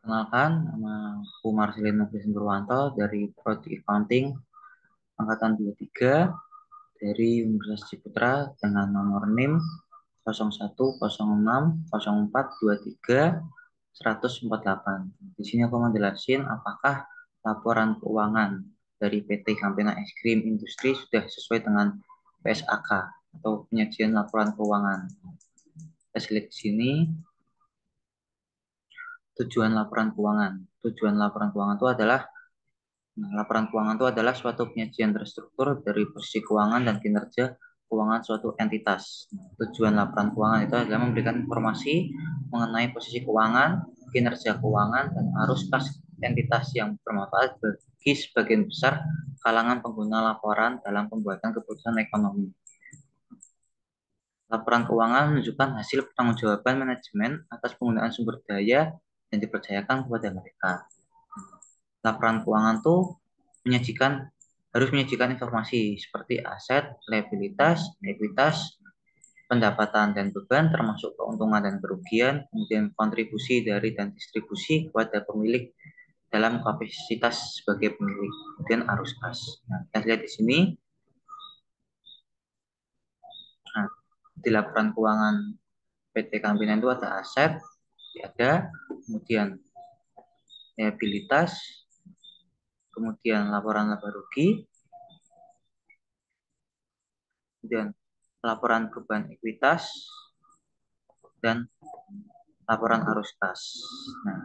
Kenalkan, nama aku Marcelino Christian Purwanto dari Prodi Accounting Angkatan 23 dari Universitas Ciputra dengan nomor NIM 01060423 Di sini aku mau jelasin apakah laporan keuangan dari PT Campina Es Krim Industri sudah sesuai dengan PSAK atau penyajian laporan keuangan. Kita lihat di sini tujuan laporan keuangan. Tujuan laporan keuangan itu adalah laporan keuangan itu adalah suatu penyajian terstruktur dari posisi keuangan dan kinerja keuangan suatu entitas. Tujuan laporan keuangan itu adalah memberikan informasi mengenai posisi keuangan, kinerja keuangan, dan arus kas entitas yang bermanfaat bagi sebagian besar kalangan pengguna laporan dalam pembuatan keputusan ekonomi. Laporan keuangan menunjukkan hasil pertanggungjawaban manajemen atas penggunaan sumber daya yang dipercayakan kepada mereka. Laporan keuangan tuh harus menyajikan informasi seperti aset, liabilitas, ekuitas, pendapatan dan beban, termasuk keuntungan dan kerugian, kemudian kontribusi dari dan distribusi kepada pemilik dalam kapasitas sebagai pemilik, kemudian arus kas. Nah, kita lihat di sini. Nah, di laporan keuangan PT Campina itu ada aset, kemudian liabilitas, kemudian laporan laba rugi, kemudian laporan beban ekuitas, dan laporan arus kas. Nah,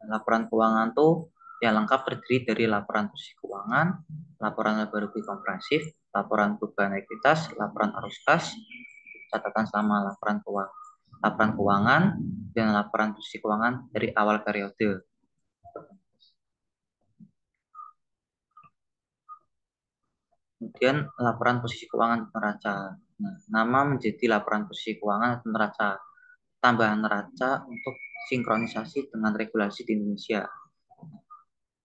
laporan keuangan tuh yang lengkap terdiri dari laporan posisi keuangan, laporan laba rugi komprehensif, laporan beban ekuitas, laporan arus kas, catatan sama laporan keuangan, dan laporan posisi keuangan dari awal periode. Kemudian laporan posisi keuangan neraca. Nah, nama menjadi laporan posisi keuangan neraca. Tambahan neraca untuk sinkronisasi dengan regulasi di Indonesia.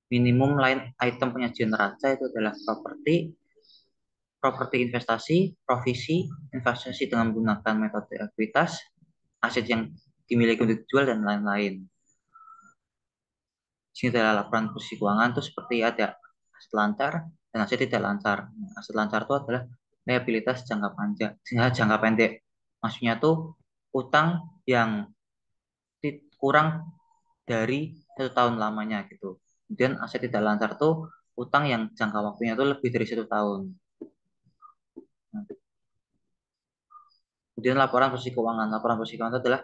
Minimum line item penyajian neraca itu adalah properti investasi, provisi, investasi dengan menggunakan metode ekuitas, aset yang dimiliki untuk dijual, dan lain-lain. Di sini adalah laporan posisi keuangan itu seperti ada aset lancar dan aset tidak lancar. Aset lancar itu adalah liabilitas jangka pendek. Maksudnya tuh utang yang kurang dari 1 tahun lamanya gitu. Kemudian aset tidak lancar tuh utang yang jangka waktunya tuh lebih dari 1 tahun. Kemudian laporan posisi keuangan. Laporan posisi keuangan itu adalah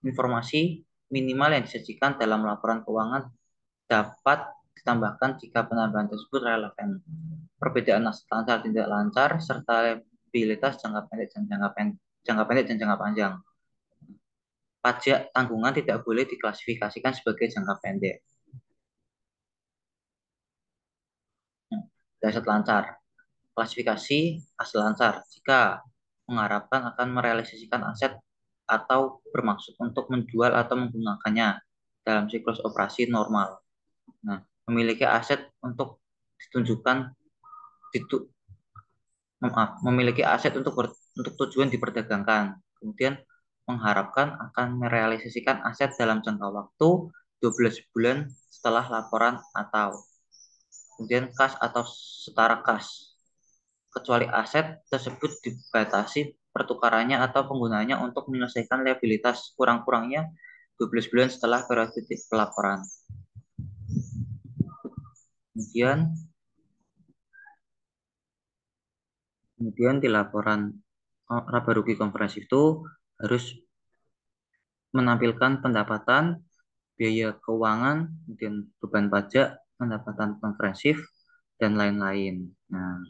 informasi minimal yang disajikan dalam laporan keuangan dapat ditambahkan jika penambahan tersebut relevan. Perbedaan aset lancar tidak lancar serta liabilitas jangka pendek dan jangka panjang. Pajak tanggungan tidak boleh diklasifikasikan sebagai jangka pendek. Aset lancar. Klasifikasi aset lancar jika mengharapkan akan merealisasikan aset atau bermaksud untuk menjual atau menggunakannya dalam siklus operasi normal. Nah, memiliki aset untuk ditunjukkan memiliki aset untuk tujuan diperdagangkan. Kemudian mengharapkan akan merealisasikan aset dalam jangka waktu 12 bulan setelah laporan atau kemudian kas atau setara kas. Kecuali aset tersebut dibatasi pertukarannya atau penggunaannya untuk menyelesaikan liabilitas kurang-kurangnya 12 bulan setelah periode pelaporan. Kemudian di laporan laba rugi komprehensif itu harus menampilkan pendapatan, biaya keuangan, kemudian beban pajak, pendapatan komprehensif, dan lain-lain. Nah,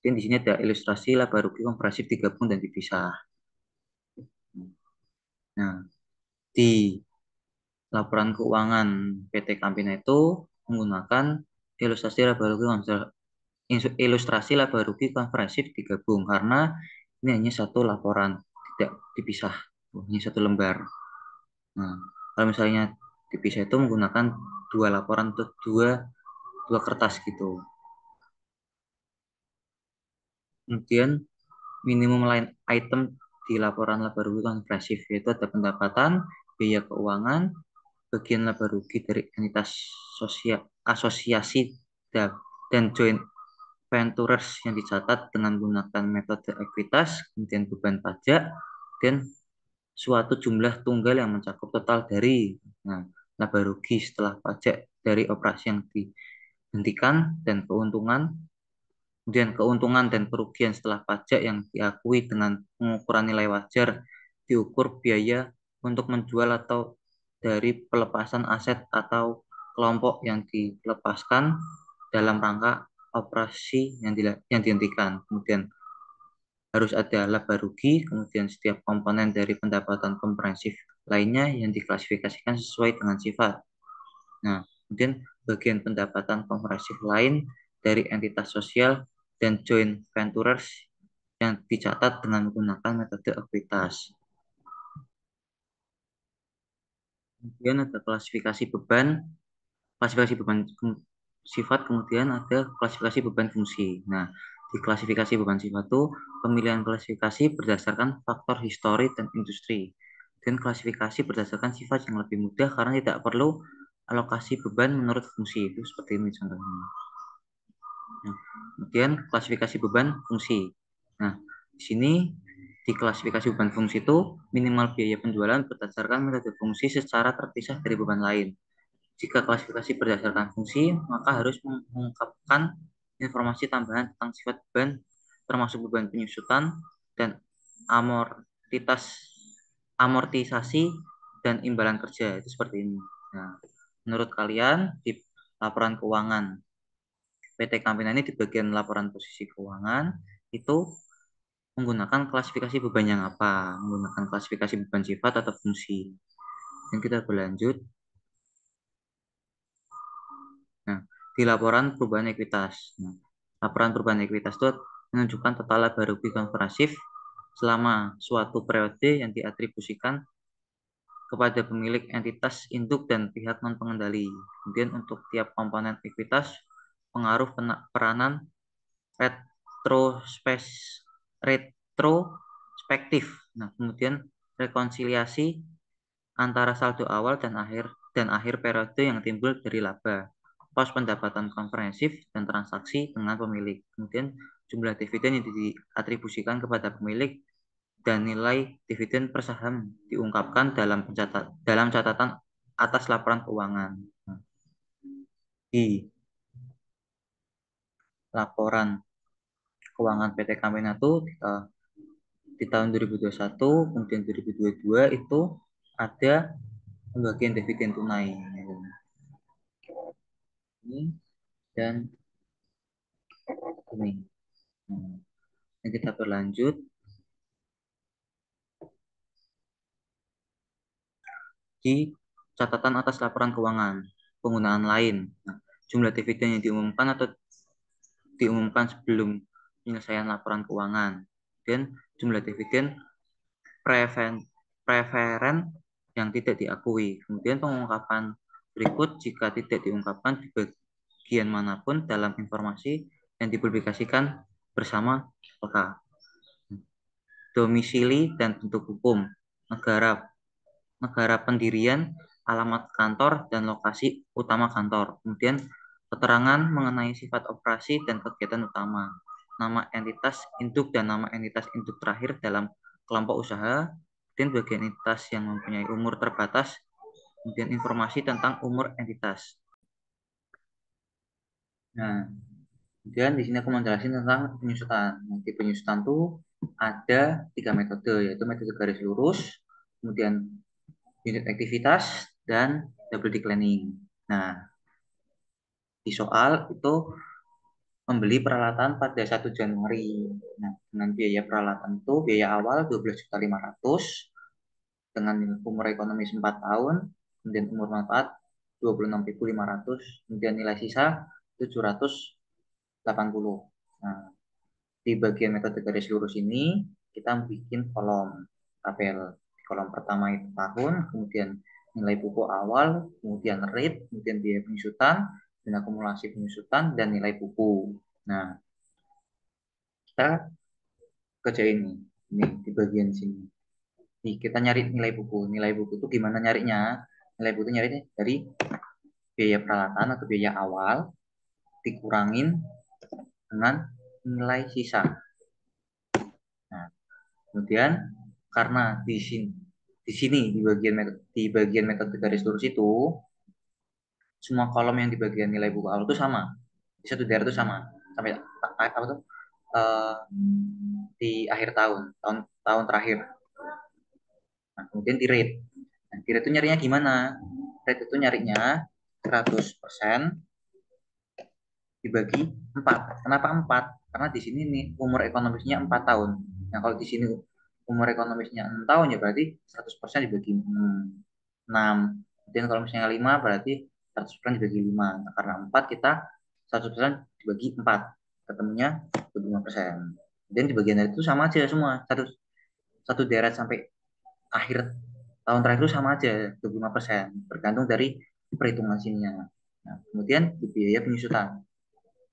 dan di sini ada ilustrasi laba rugi komprehensif digabung dan dipisah. Nah, di laporan keuangan PT Campina itu menggunakan ilustrasi laba rugi komprehensif digabung karena ini hanya satu laporan, tidak dipisah, hanya satu lembar. Nah, kalau misalnya dipisah itu menggunakan dua laporan atau dua kertas gitu. Kemudian minimum line item di laporan laba rugi komprehensif, yaitu ada pendapatan, biaya keuangan, bagian laba rugi dari entitas asosiasi dan joint ventures yang dicatat dengan menggunakan metode ekuitas, kemudian beban pajak, dan suatu jumlah tunggal yang mencakup total dari laba rugi setelah pajak dari operasi yang dihentikan dan keuntungan, kemudian keuntungan dan kerugian setelah pajak yang diakui dengan pengukuran nilai wajar diukur biaya untuk menjual atau dari pelepasan aset atau kelompok yang dilepaskan dalam rangka operasi yang dihentikan. Kemudian harus ada laba rugi, kemudian setiap komponen dari pendapatan komprehensif lainnya yang diklasifikasikan sesuai dengan sifat. Nah, kemudian bagian pendapatan komprehensif lain dari entitas sosial dan joint ventures yang dicatat dengan menggunakan metode ekuitas. Kemudian ada klasifikasi beban sifat, kemudian ada klasifikasi beban fungsi. Nah, di klasifikasi beban sifat itu pemilihan klasifikasi berdasarkan faktor histori dan industri. Dan klasifikasi berdasarkan sifat yang lebih mudah karena tidak perlu alokasi beban menurut fungsi. Itu seperti ini contohnya. Nah, kemudian klasifikasi beban fungsi. Nah, di sini di klasifikasi beban fungsi itu minimal biaya penjualan berdasarkan metode fungsi secara terpisah dari beban lain. Jika klasifikasi berdasarkan fungsi, maka harus mengungkapkan informasi tambahan tentang sifat beban, termasuk beban penyusutan dan amortisasi dan imbalan kerja. Itu seperti ini. Nah, menurut kalian di laporan keuangan PT Campina ini di bagian laporan posisi keuangan itu menggunakan klasifikasi beban yang apa? Menggunakan klasifikasi beban sifat atau fungsi. Dan kita berlanjut. Nah, di laporan perubahan ekuitas. Nah, laporan perubahan ekuitas itu menunjukkan total laba rugi komprehensif selama suatu periode yang diatribusikan kepada pemilik entitas induk dan pihak non pengendali. Kemudian untuk tiap komponen ekuitas, pengaruh peranan retrospektif. Nah, kemudian rekonsiliasi antara saldo awal dan akhir periode yang timbul dari laba, pos pendapatan komprehensif dan transaksi dengan pemilik. Kemudian jumlah dividen yang diatribusikan kepada pemilik dan nilai dividen per saham diungkapkan dalam catatan atas laporan keuangan. Di laporan keuangan PT Campina itu di tahun 2021 kemudian 2022 itu ada pembagian dividen tunai ini dan ini. Nah, kita berlanjut di catatan atas laporan keuangan penggunaan lain. Nah, jumlah dividen yang diumumkan sebelum penyelesaian laporan keuangan dan jumlah dividen preferen yang tidak diakui. Kemudian pengungkapan berikut jika tidak diungkapkan di bagian manapun dalam informasi yang dipublikasikan bersama LK. Domisili dan bentuk hukum, negara pendirian, alamat kantor, dan lokasi utama kantor. Kemudian keterangan mengenai sifat operasi dan kegiatan utama, nama entitas induk dan nama entitas induk terakhir dalam kelompok usaha, dan bagian entitas yang mempunyai umur terbatas, kemudian informasi tentang umur entitas. Nah, kemudian di sini aku menjelaskan tentang penyusutan. Nanti penyusutan itu ada 3 metode, yaitu metode garis lurus, kemudian unit aktivitas, dan double declining. Nah, di soal itu membeli peralatan pada 1 Januari. Nah, dengan biaya peralatan itu biaya awal 12.500.000 dengan umur ekonomis 4 tahun, kemudian umur manfaat 26.500, kemudian nilai sisa 780. Nah, di bagian metode garis lurus ini kita bikin kolom tabel. Kolom pertama itu tahun, kemudian nilai pupuk awal, kemudian rate, kemudian biaya penyusutan, dan akumulasi penyusutan, dan nilai pupuk. Nah, Kita kerja ini di bagian sini. Nih, kita nyari nilai buku. Nilai buku itu gimana nyarinya? Nilai buku itu nyarinya dari biaya peralatan atau biaya awal dikurangin dengan nilai sisa. Nah, kemudian karena di sini di bagian metode garis lurus itu semua kolom yang di bagian nilai buku awal itu sama. Di satu daerah itu sama sampai apa tuh eh, di akhir tahun, tahun tahun terakhir. Nah, kemudian di rate. Nah, di rate itu nyarinya gimana? Rate itu nyarinya 100% dibagi 4. Kenapa 4? Karena di sini nih umur ekonomisnya 4 tahun. Nah, kalau di sini umur ekonomisnya 6 tahun ya berarti 100% dibagi 6. Kemudian kalau misalnya 5 berarti 100% dibagi 5. Nah, karena 4 kita 100% dibagi 4. Ketemunya 25%. Dan di bagian itu sama aja semua. Satu satu deret sampai akhir tahun terakhir itu sama aja 25%. Tergantung dari perhitungan sininya. Nah, kemudian di biaya penyusutan.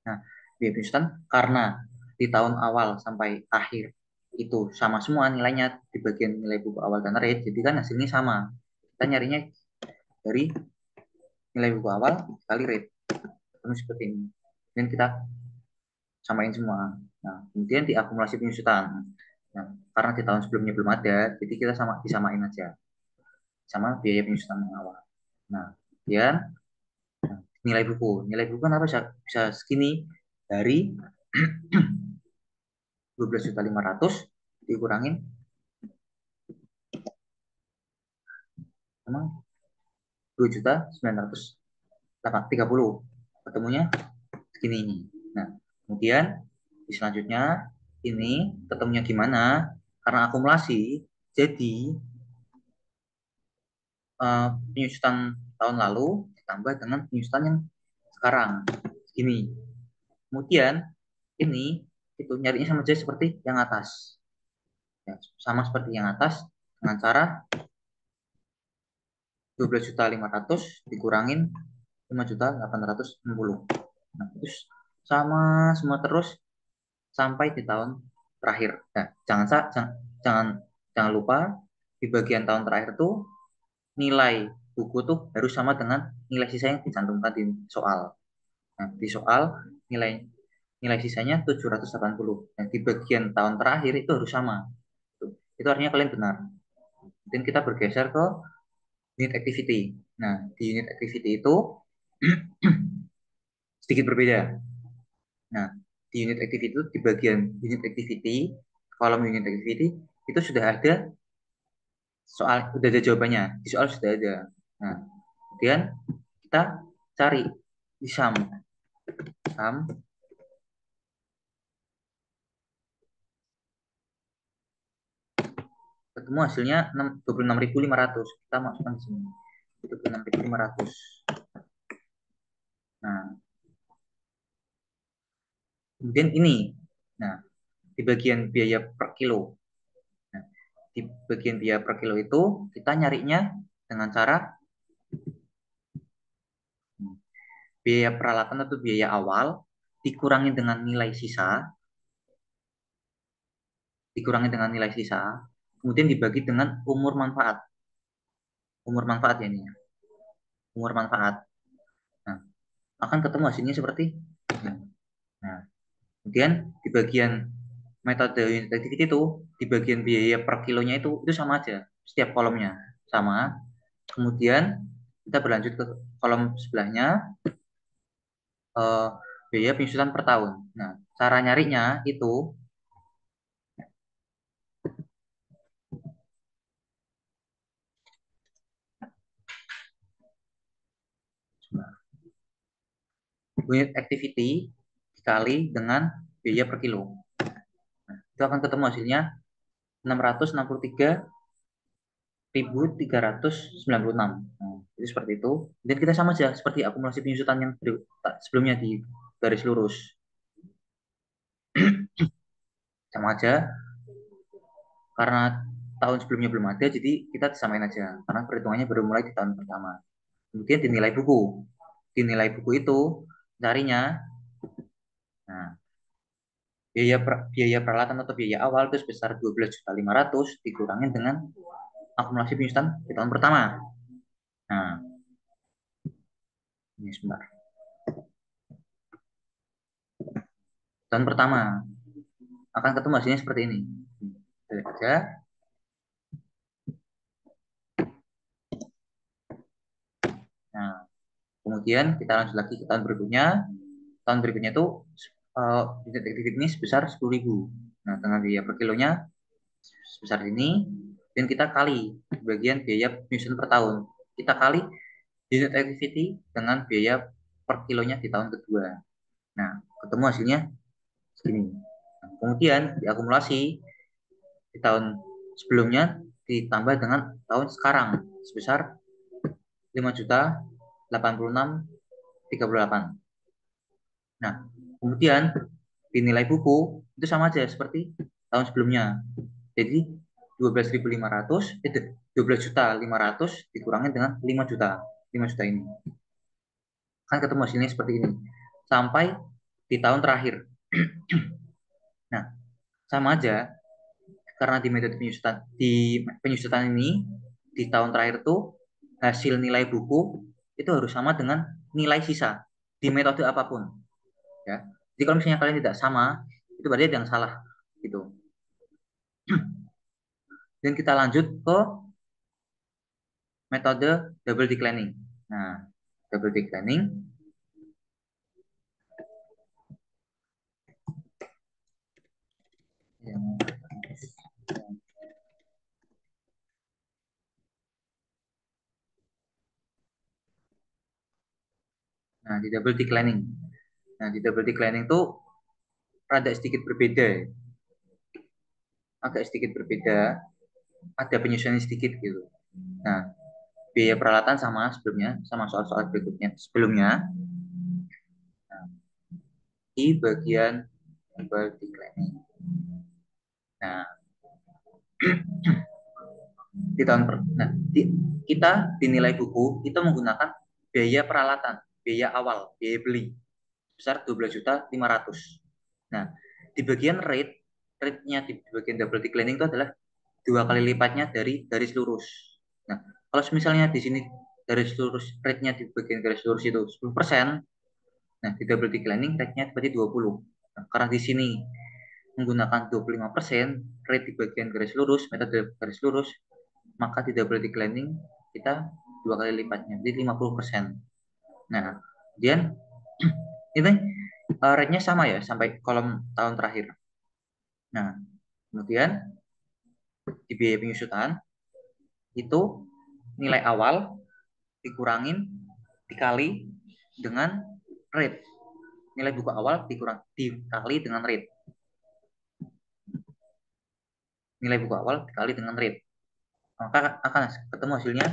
Nah, biaya penyusutan karena di tahun awal sampai akhir itu sama semua nilainya di bagian nilai buku awal dan rate, jadi kan hasilnya sama. Kita nyarinya dari nilai buku awal kali rate. Terus seperti ini. Dan kita samain semua. Nah, kemudian di akumulasi penyusutan. Nah, karena di tahun sebelumnya belum ada, jadi kita disamain aja sama biaya penyusutan yang awal. Nah, kemudian nilai buku. Nilai buku kenapa bisa segini? Dari 12.500.000 dikurangin sama 2.930.000. Ketemunya segini ini. Nah, kemudian di selanjutnya ini ketemunya gimana? Karena akumulasi, jadi penyusutan tahun lalu ditambah dengan penyusutan yang sekarang. Segini. Kemudian ini itu nyarinya sama aja seperti yang atas. Ya, sama seperti yang atas dengan cara 12.500.000 dikurangin 5.860.000. Nah, terus sama semua terus sampai di tahun terakhir. Nah, jangan jangan lupa di bagian tahun terakhir tuh nilai buku tuh harus sama dengan nilai sisa yang dicantumkan di soal. Nah, di soal nilai nilai sisanya 780. Nah, di bagian tahun terakhir itu harus sama. Itu artinya kalian benar. Dan kita bergeser ke unit activity. Nah, di unit activity itu sedikit berbeda. Nah, di unit activity itu di bagian unit activity, kolom unit activity itu sudah ada sudah ada jawabannya. Di soal sudah ada. Nah, kemudian kita cari di sum. Sum ketemu hasilnya 26.500. Kita masukkan di sini. 26.500. Nah, kemudian ini. Nah, di bagian biaya per kilo. Nah, di bagian biaya per kilo itu kita nyarinya dengan cara biaya peralatan atau biaya awal dikurangi dengan nilai sisa, kemudian dibagi dengan umur manfaat ya ini, ya. Umur manfaat. Nah, akan ketemu hasilnya seperti ini. Nah, kemudian di bagian metode unit activity itu, di bagian biaya per kilonya itu sama aja, setiap kolomnya sama. Kemudian kita berlanjut ke kolom sebelahnya, eh, biaya penyusutan per tahun. Nah, cara nyarinya itu unit activity dikali dengan biaya per kilo. Nah, itu akan ketemu hasilnya 663.396. Nah, itu seperti itu. Dan kita sama aja seperti akumulasi penyusutan yang sebelumnya di garis lurus. Sama aja karena tahun sebelumnya belum ada, jadi kita disamain aja karena perhitungannya baru mulai di tahun pertama. Kemudian dinilai buku. Dinilai buku itu carinya, nah, biaya peralatan atau biaya awal itu sebesar 12.500.000 dikurangin dengan akumulasi penyusutan di tahun pertama. Nah, ini sebentar. Tahun pertama akan ketemu hasilnya seperti ini. Kita lihat aja. Nah, kemudian kita lanjut lagi ke tahun berikutnya. Tahun berikutnya itu unit efektif ini sebesar 10.000. Nah, dengan biaya per kilonya sebesar ini, dan kita kali bagian biaya penyusunan per tahun. Kita kali unit activity dengan biaya per kilonya di tahun kedua. Nah, ketemu hasilnya segini. Nah, kemudian diakumulasi di tahun sebelumnya ditambah dengan tahun sekarang sebesar 5.086.038. Nah, kemudian di nilai buku itu sama aja seperti tahun sebelumnya. Jadi 12.500 itu 12.500.000 dikurangi dengan 5 juta. 5 juta ini. Kan ketemu hasilnya seperti ini. Sampai di tahun terakhir. Nah, sama aja karena di metode penyusutan ini di tahun terakhir tuh hasil nilai buku itu harus sama dengan nilai sisa di metode apapun, ya. Jadi kalau misalnya kalian tidak sama, itu berarti ada yang salah gitu. Dan kita lanjut ke metode double declining. Nah, double declining. Nah, di double declining. Nah, di double declining itu rada sedikit berbeda. Agak sedikit berbeda. Ada penyusunan sedikit gitu. Nah, biaya peralatan sama sebelumnya, sama soal-soal berikutnya sebelumnya. Nah, di bagian double declining. Nah, di tahun nah, kita dinilai buku itu menggunakan biaya peralatan, biaya awal, biaya beli sebesar 12.500.000. Nah, di bagian rate-nya di bagian double declining itu adalah 2 kali lipatnya dari garis lurus. Nah, kalau misalnya di sini garis lurus rate-nya di bagian garis lurus itu 10%, nah di double declining rate-nya berarti 20. Nah, karena di sini menggunakan 25% rate di bagian garis lurus, metode garis lurus, maka di double declining kita 2 kali lipatnya, jadi 50%. Nah, kemudian ini rate-nya sama ya sampai kolom tahun terakhir. Nah, kemudian di biaya penyusutan itu nilai awal dikurangin dikali dengan rate. Nilai buku awal dikali dengan rate. Nilai buku awal dikali dengan rate. Maka akan ketemu hasilnya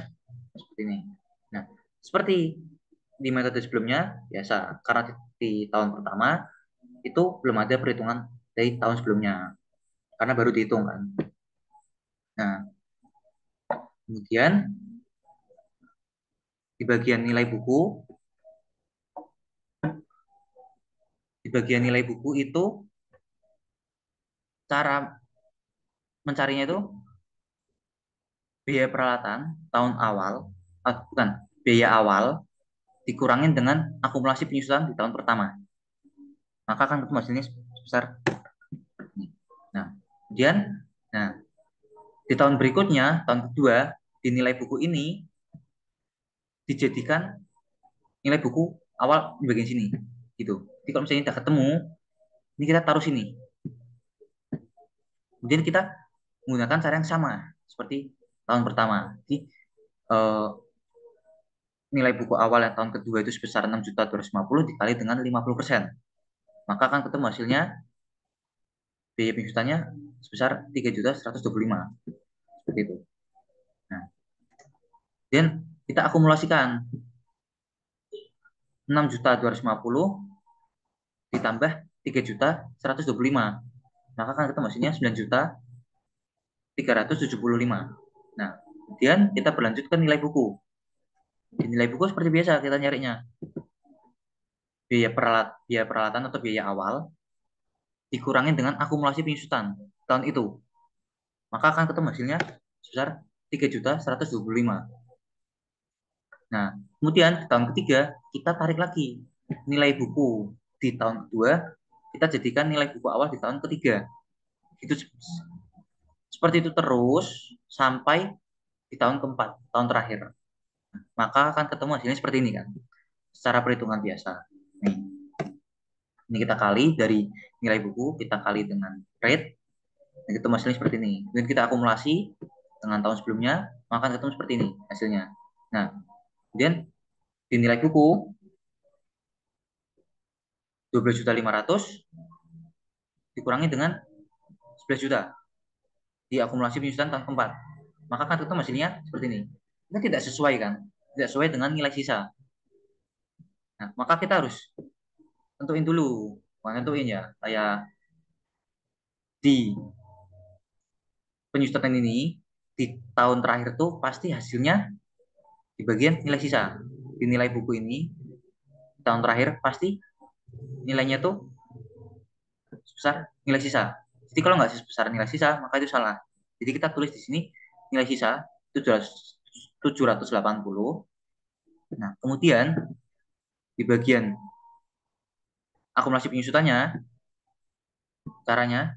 seperti ini. Nah, seperti di metode sebelumnya, biasa. Karena di tahun pertama itu belum ada perhitungan dari tahun sebelumnya. Karena baru dihitung kan. Nah, kemudian di bagian nilai buku, itu cara mencarinya itu biaya peralatan tahun awal, bukan, biaya awal dikurangin dengan akumulasi penyusutan di tahun pertama. Maka akan ketemu hasilnya sebesar ini. Nah, kemudian nah, di tahun berikutnya, tahun kedua, di nilai buku ini dijadikan nilai buku awal di bagian sini. Gitu. Jadi kalau misalnya kita ketemu, ini kita taruh sini. Kemudian kita menggunakan cara yang sama seperti tahun pertama. Jadi nilai buku awal yang tahun kedua itu sebesar 6.250 dikali dengan 50%. Maka akan ketemu hasilnya biaya penyusutannya sebesar 3.125. Seperti itu. Nah, dan kita akumulasikan 6.250 ditambah 3.125. Maka akan ketemu hasilnya 9.375. Nah, kemudian kita berlanjut ke nilai buku. Di nilai buku seperti biasa kita nyarinya biaya peralatan atau biaya awal dikurangi dengan akumulasi penyusutan tahun itu. Maka akan ketemu hasilnya sebesar 3.125. Nah, kemudian di tahun ketiga kita tarik lagi nilai buku di tahun kedua, kita jadikan nilai buku awal di tahun ketiga. Itu seperti itu terus sampai di tahun keempat, tahun terakhir. Maka akan ketemu hasilnya seperti ini kan, secara perhitungan biasa. Nih, ini kita kali dari nilai buku, kita kali dengan rate, dan ketemu hasilnya seperti ini. Kemudian kita akumulasi dengan tahun sebelumnya, maka akan ketemu seperti ini hasilnya. Nah, kemudian di nilai buku 12.500.000 dikurangi dengan 11 juta di akumulasi penyusutan tahun keempat. Maka kan ketemu hasilnya seperti ini. Ini tidak sesuai kan? Tidak sesuai dengan nilai sisa. Nah, maka kita harus tentuin dulu. Bukan tentuin ya, kayak di penyusutan ini di tahun terakhir tuh pasti hasilnya di bagian nilai sisa. Di nilai buku ini di tahun terakhir pasti nilainya tuh sebesar nilai sisa. Jadi kalau nggak sebesar nilai sisa maka itu salah. Jadi kita tulis di sini nilai sisa 780. Nah, kemudian di bagian akumulasi penyusutannya caranya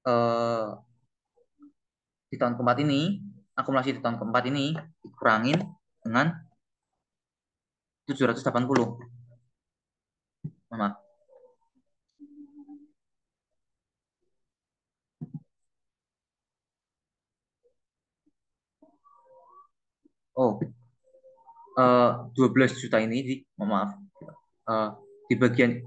eh, di tahun keempat ini akumulasi di tahun keempat ini dikurangin dengan 780. Maaf. Oh, 12 juta ini maaf, eh, di bagian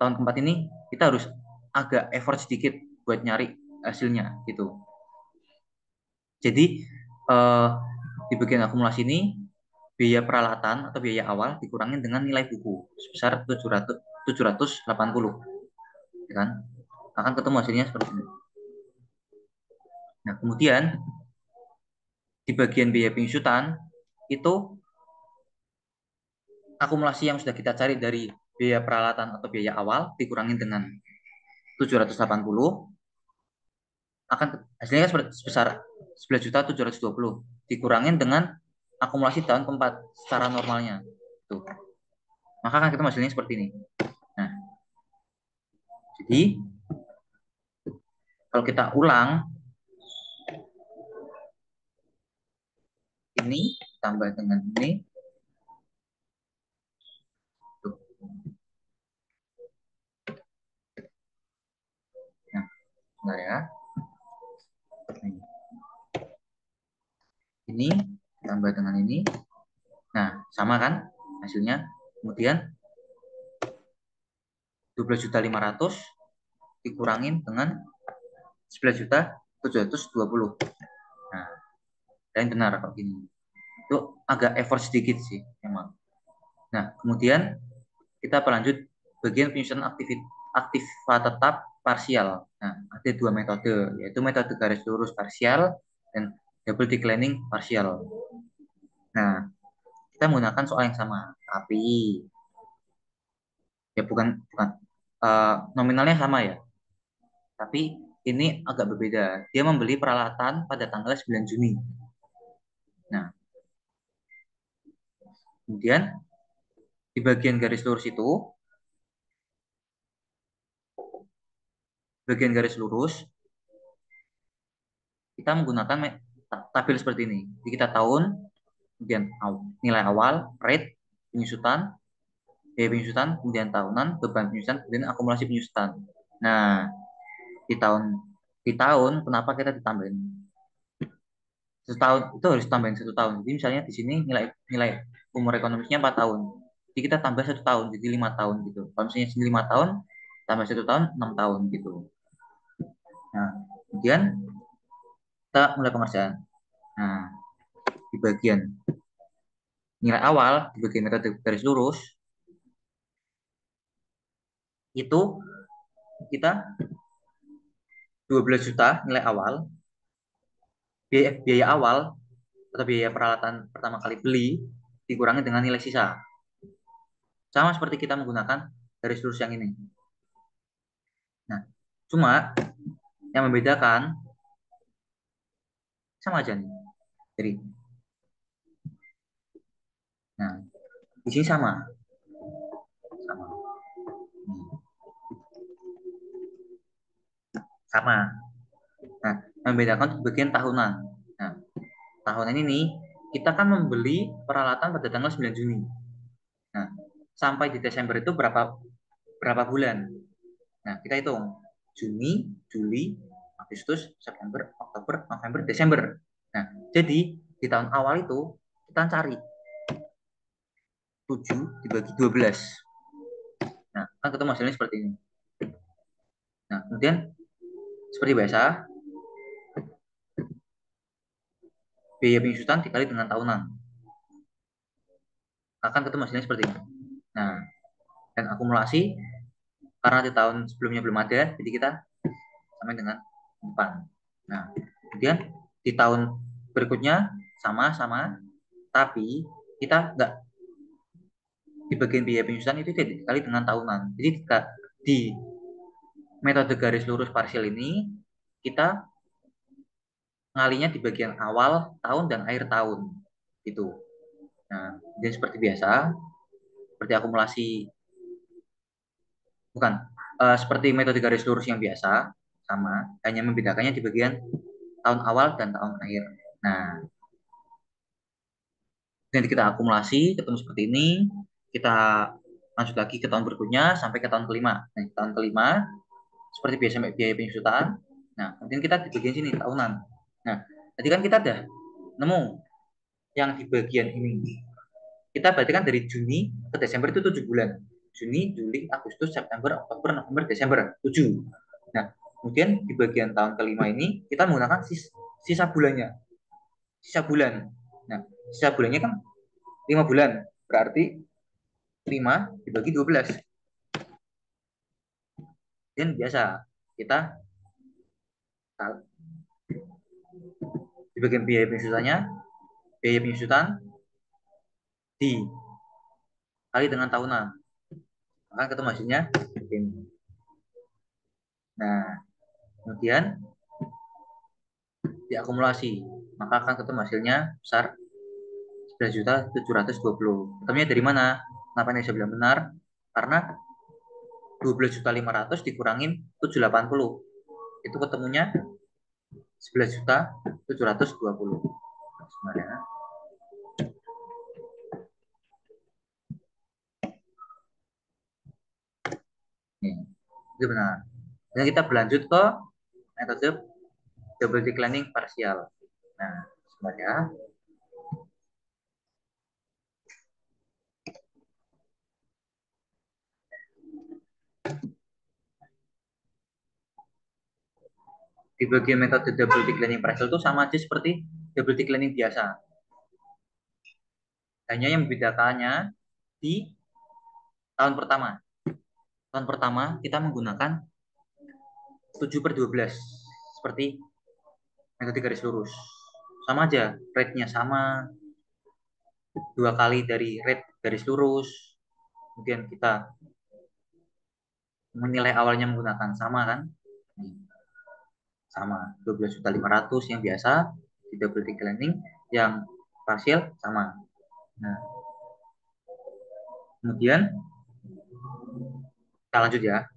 tahun keempat ini kita harus agak effort sedikit buat nyari hasilnya gitu. Jadi eh, di bagian akumulasi ini biaya peralatan atau biaya awal dikurangin dengan nilai buku sebesar 780, ya kan? Akan ketemu hasilnya seperti ini. Nah, kemudian di bagian biaya penyusutan itu akumulasi yang sudah kita cari dari biaya peralatan atau biaya awal dikurangin dengan 780, akan hasilnya sebesar 11.720 dikurangin dengan akumulasi tahun keempat secara normalnya. Tuh. Maka akan ketemu hasilnya seperti ini. Nah, jadi kalau kita ulang ini tambah dengan ini. Tuh. Nah, sebentar ya. Ini tambah dengan ini. Nah, sama kan hasilnya. Kemudian 12.500 dikurangin dengan 11.720. Nah, yang benar kalau gini. Itu agak effort sedikit sih memang. Nah, kemudian kita berlanjut bagian penyusunan aktiva tetap parsial. Nah, ada dua metode, yaitu metode garis lurus parsial dan double declining parsial. Nah, kita menggunakan soal yang sama, tapi ya bukan nominalnya sama ya, tapi ini agak berbeda. Dia membeli peralatan pada tanggal 9 Juni. Nah, kemudian di bagian garis lurus itu, bagian garis lurus, kita menggunakan tabel seperti ini. Jadi kita tahun, kemudian nilai awal, rate, penyusutan, biaya penyusutan, kemudian tahunan, beban penyusutan, kemudian akumulasi penyusutan. Nah, di tahun kenapa kita ditambahin setahun, itu harus tambahin 1 tahun. Jadi misalnya di sini nilai nilai umur ekonomisnya 4 tahun, jadi kita tambah 1 tahun jadi 5 tahun gitu. Kalau misalnya 5 tahun tambah 1 tahun 6 tahun gitu. Nah, kemudian kita mulai pengerjaan. Nah, di bagian nilai awal, di bagian metode garis lurus itu kita 12 juta nilai awal, biaya awal atau biaya peralatan pertama kali beli dikurangi dengan nilai sisa. Sama seperti kita menggunakan garis lurus yang ini. Nah, cuma yang membedakan sama aja nih. Jadi, nah, di sini sama. Sama. Sama. Nah, yang membedakan itu bagian tahunan. Nah, tahunan ini kita kan membeli peralatan pada tanggal 9 Juni. Nah, sampai di Desember itu berapa berapa bulan? Nah, kita hitung. Juni, Juli, Agustus, September, Oktober, November, Desember. Nah, jadi di tahun awal itu kita cari 7 dibagi 12. Nah, kan ketemu hasilnya seperti ini. Nah, kemudian seperti biasa, biaya penyusutan dikali dengan tahunan. Akan ketemu hasilnya seperti ini. Nah, dan akumulasi karena di tahun sebelumnya belum ada, jadi kita sama dengan 4. Nah, kemudian di tahun berikutnya sama-sama, tapi kita nggak di bagian biaya penyusutan itu tidak dikali dengan tahunan. Jadi di metode garis lurus parsial ini kita ngalinya di bagian awal tahun dan akhir tahun itu. Nah, jadi seperti biasa, seperti akumulasi bukan seperti metode garis lurus yang biasa sama, hanya membedakannya di bagian tahun awal dan tahun akhir. Nah, nanti kita akumulasi ketemu seperti ini, kita lanjut lagi ke tahun berikutnya sampai ke tahun kelima. Nah, tahun kelima seperti biasa biaya penyusutan. Nah, kemudian kita di bagian sini tahunan. Nah, tadi kan kita ada nemu yang di bagian ini. Kita berarti kan dari Juni ke Desember itu 7 bulan. Juni, Juli, Agustus, September, Oktober, November, Desember. 7. Nah, kemudian di bagian tahun kelima ini kita menggunakan sisa bulannya. Sisa bulan. Nah, sisa bulannya kan 5 bulan. Berarti 5 dibagi 12. Dan biasa kita di bagian biaya penyusutannya, biaya penyusutan dikali dengan tahunan. Maka ketemu hasilnya ini. Nah, kemudian diakumulasi, maka akan ketemu hasilnya besar 11.720. Ketemunya dari mana? Kenapa ini saya bilang benar? Karena 12.500 dikurangin 780. Itu ketemunya 11.720. Sebenarnya. Nih, itu benar. Dan kita berlanjut ke metode double declining partial. Nah, sebenarnya di bagian metode double declining partial itu sama aja seperti double declining biasa. Hanya yang membedakannya di tahun pertama. Tahun pertama kita menggunakan 7/12 seperti metode garis lurus. Sama aja, rate-nya sama, 2 kali dari rate garis lurus. Kemudian kita menilai awalnya menggunakan sama kan? Sama, 12.500 yang biasa di double declining, yang partial sama. Nah, kemudian kita lanjut ya.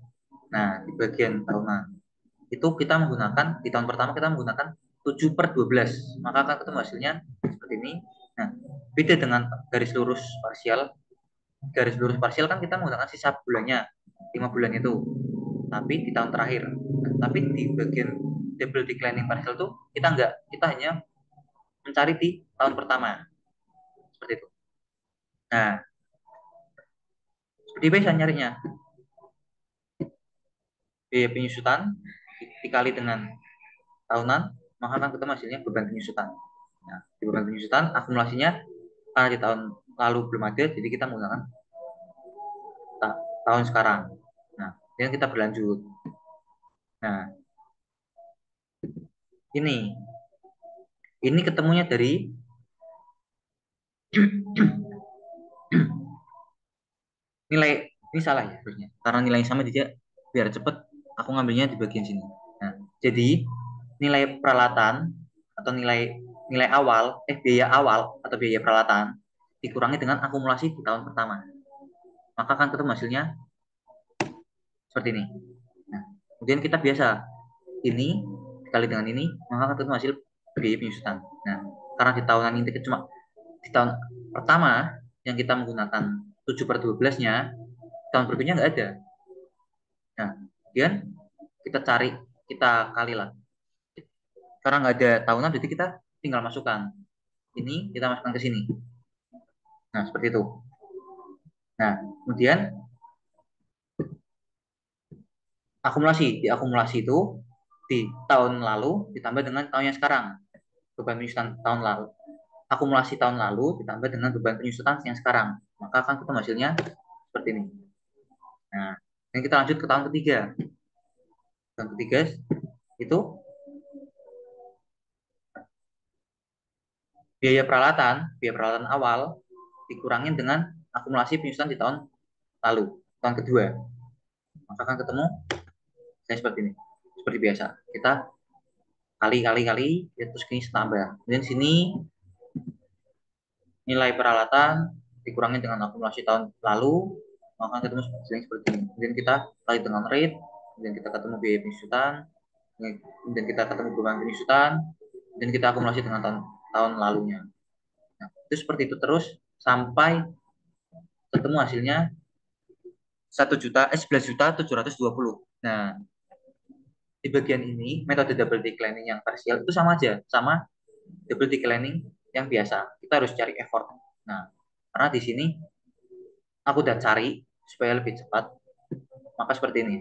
Nah, di bagian tahunan itu kita menggunakan di tahun pertama kita menggunakan 7/12, maka akan ketemu hasilnya seperti ini. Nah, beda dengan garis lurus parsial. Garis lurus parsial kan kita menggunakan sisa bulannya 5 bulan itu, tapi di tahun terakhir. Nah, tapi di bagian double declining partial tuh kita enggak, kita hanya mencari di tahun pertama seperti itu. Nah, seperti biasa nyarinya, biaya penyusutan dikali dengan tahunan, maka akan ketemu hasilnya beban penyusutan. Nah, di beban penyusutan akumulasinya karena di tahun lalu belum ada, jadi kita menggunakan tahun sekarang. Nah, dan kita berlanjut. Nah, ini ketemunya dari nilai ini salah ya harusnya. Karena nilainya sama jadi biar cepet aku ngambilnya di bagian sini. Nah, jadi nilai peralatan atau nilai awal biaya awal atau biaya peralatan dikurangi dengan akumulasi di tahun pertama. Maka akan ketemu hasilnya seperti ini. Nah, kemudian kita biasa ini dikali dengan ini, maka akan ketemu hasil biaya penyusutan. Nah, karena di tahunan ini cuma di tahun pertama yang kita menggunakan 7/12-nya, tahun berikutnya nggak ada. Nah, kemudian kita cari, kita kali lah. Karena nggak ada tahunan, jadi kita tinggal masukkan. Ini kita masukkan ke sini. Nah, seperti itu. Nah, kemudian akumulasi itu di tahun lalu ditambah dengan tahun yang sekarang. Beban penyusutan tahun lalu. Akumulasi tahun lalu ditambah dengan beban penyusutan yang sekarang. Maka akan ketemu hasilnya seperti ini. Nah, dan kita lanjut ke tahun ketiga. Tahun ketiga itu biaya peralatan awal dikurangin dengan akumulasi penyusutan di tahun lalu, tahun kedua. Maka akan ketemu saya seperti ini. Seperti biasa. Kita kali, ya, terus ini tambah. Dan sini nilai peralatan dikurangi dengan akumulasi tahun lalu, maka ketemu seperti ini. Kemudian kita kali dengan rate, kemudian kita ketemu biaya penyusutan, kemudian kita ketemu beban penyusutan, dan kita akumulasi dengan tahun lalunya. Nah, itu seperti itu terus sampai ketemu hasilnya 11.720.000. Nah, di bagian ini metode double declining yang parsial itu sama aja, sama double declining yang biasa. Kita harus cari effort. Nah, karena di sini aku udah cari supaya lebih cepat, maka seperti ini.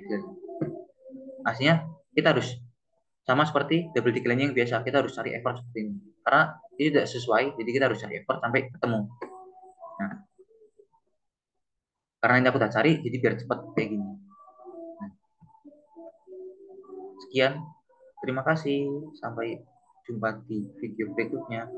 Hasilnya kita harus sama seperti double declining yang biasa, kita harus cari effort seperti ini. Karena ini tidak sesuai, jadi kita harus cari effort sampai ketemu. Nah, karena ini aku udah cari, jadi biar cepat kayak gini. Nah, sekian, terima kasih, sampai jumpa di video berikutnya.